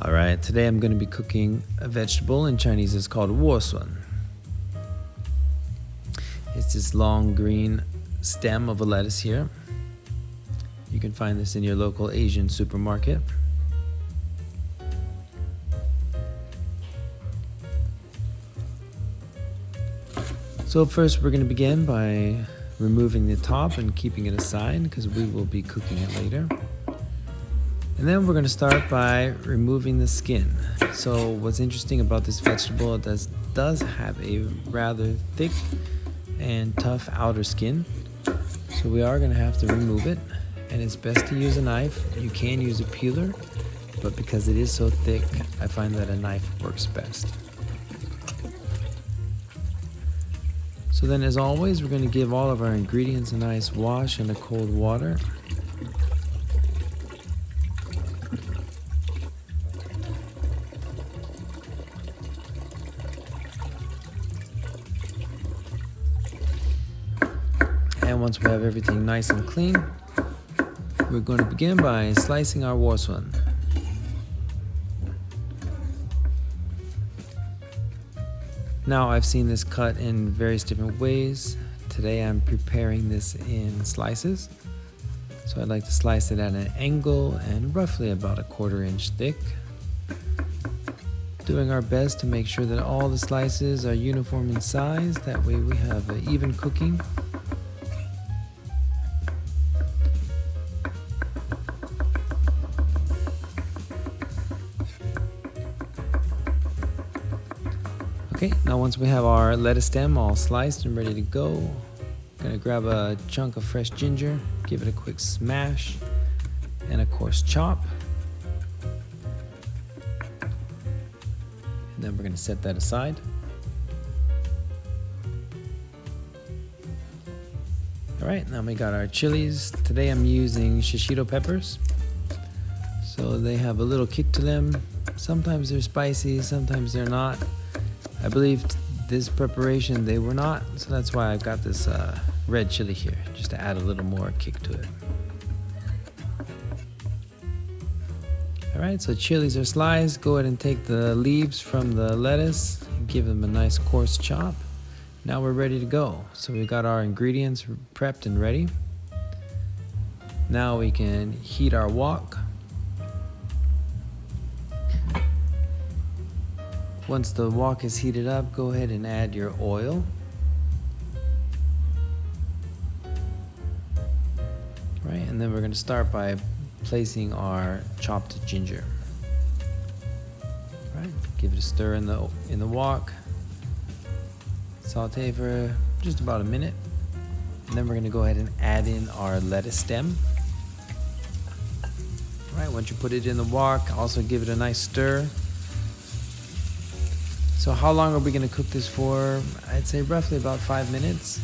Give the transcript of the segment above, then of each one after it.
Alright, today I'm going to be cooking a vegetable. In Chinese it's called WoSun. It's this long green stem of a lettuce here. You can find this in your local Asian supermarket. So first we're going to begin by removing the top and keeping it aside because we will be cooking it later. And then we're going to start by removing the skin. So what's interesting about this vegetable, it does have a rather thick and tough outer skin. So we are going to have to remove it, and it's best to use a knife. You can use a peeler, but because it is so thick, I find that a knife works best. So then, as always, we're going to give all of our ingredients a nice wash in the cold water. And once we have everything nice and clean, we're going to begin by slicing our WoSun. Now I've seen this cut in various different ways. Today I'm preparing this in slices. So I'd like to slice it at an angle and roughly about 1/4 inch thick. Doing our best to make sure that all the slices are uniform in size. That way we have an even cooking. Okay, now once we have our lettuce stem all sliced and ready to go, I'm gonna grab a chunk of fresh ginger, give it a quick smash, and a coarse chop. And then we're gonna set that aside. All right, now we got our chilies. Today I'm using shishito peppers. So they have a little kick to them. Sometimes they're spicy, sometimes they're not. I believe this preparation they were not, so that's why I've got this red chili here, just to add a little more kick to it. Alright, so chilies are sliced. Go ahead and take the leaves from the lettuce and give them a nice coarse chop. Now we're ready to go. So we've got our ingredients prepped and ready. Now we can heat our wok. Once the wok is heated up, go ahead and add your oil. Right, and then we're going to start by placing our chopped ginger. Right, give it a stir in the wok. Saute for just about a minute. And then we're going to go ahead and add in our lettuce stem. Right, once you put it in the wok, also give it a nice stir. So how long are we going to cook this for? I'd say roughly about 5 minutes,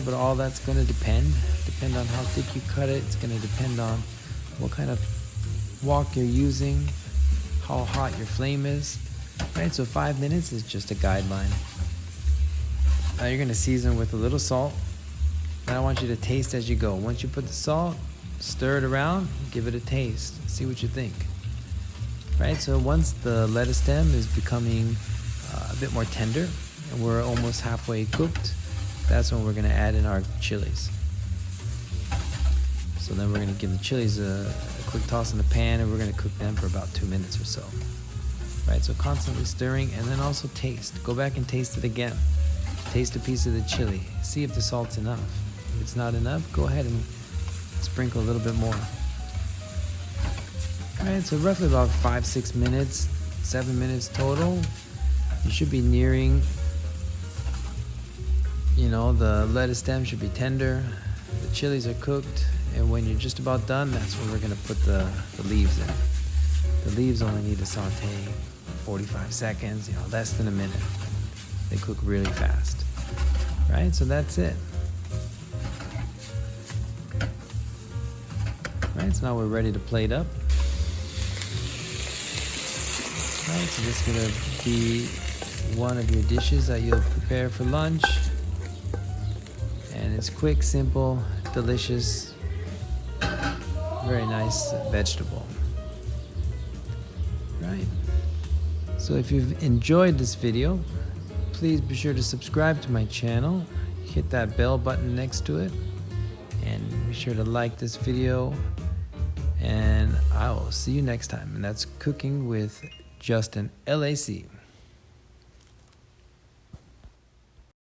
but all that's going to depend on how thick you cut it. It's going to depend on what kind of wok you're using, how hot your flame is. Right, so 5 minutes is just a guideline. Now you're going to season with a little salt. Then I want you to taste as you go. Once you put the salt, stir it around, give it a taste, see what you think. Right, so once the lettuce stem is becoming a bit more tender and we're almost halfway cooked, that's when we're going to add in our chilies. So then we're going to give the chilies a quick toss in the pan, and we're going to cook them for about 2 minutes or so. Right, so constantly stirring, and then also taste. Go back and taste it again. Taste a piece of the chili. See if the salt's enough. If it's not enough, go ahead and sprinkle a little bit more. Alright, so roughly about 5-6 minutes, 7 minutes total. You should be nearing, the lettuce stem should be tender, the chilies are cooked, and when you're just about done, that's when we're going to put the leaves in. The leaves only need to saute 45 seconds, less than a minute. They cook really fast. Right, so that's it. Right, so now we're ready to plate up. Right, so this is going to be one of your dishes that you'll prepare for lunch, and it's quick, simple, delicious, very nice vegetable. right? So if you've enjoyed this video, please be sure to subscribe to my channel, hit that bell button next to it, and be sure to like this video, and I will see you next time. And that's Cooking with Justin, L.A.C.